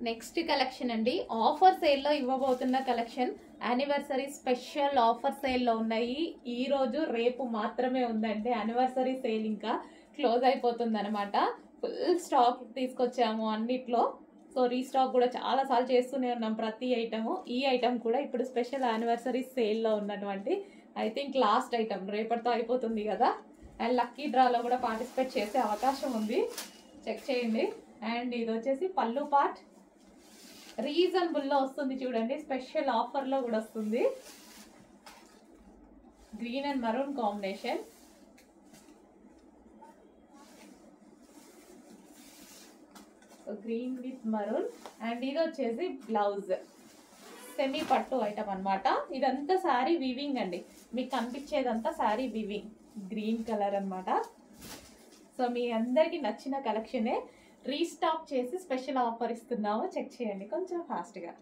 Next collection అండి, offer సేల్లో ఇవ్వబోతున్న collection. Anniversary special offer సేల్లో ఉన్నాయి. ఈ రోజు రేపు మాత్రమే ఉందండి యానివర్సరీ సేల్, ఇంకా క్లోజ్ అయిపోతుంది అనమాట. ఫుల్ స్టాక్ తీసుకొచ్చాము అన్నిట్లో. సో రీస్టాక్ కూడా చాలా సార్లు చేస్తూనే ఉన్నాం ప్రతి ఐటము. ఈ ఐటమ్ కూడా ఇప్పుడు స్పెషల్ యానివర్సరీ సేల్లో ఉన్నటువంటి ఐ థింక్ లాస్ట్ ఐటమ్, రేపటితో అయిపోతుంది కదా. అండ్ లక్కీ డ్రాలో కూడా పార్టిసిపేట్ చేసే అవకాశం ఉంది, చెక్ చేయండి. అండ్ ఇది వచ్చేసి పళ్ళు పార్ట్, రీజనబుల్లో వస్తుంది చూడండి, స్పెషల్ ఆఫర్లో కూడా వస్తుంది. Green and maroon combination. Green with maroon. And ఇది వచ్చేసి బ్లౌజ్, సెమీ పట్టు ఐటమ్ అనమాట. ఇదంతా శారీ వీవింగ్ అండి, మీకు కనిపించేదంతా శారీ వీవింగ్, గ్రీన్ కలర్ అనమాట. సో మీ అందరికి నచ్చిన కలెక్షనే రీస్టాక్ చేసి స్పెషల్ ఆఫర్ ఇస్తున్నాము, చెక్ చేయండి కొంచెం ఫాస్ట్గా.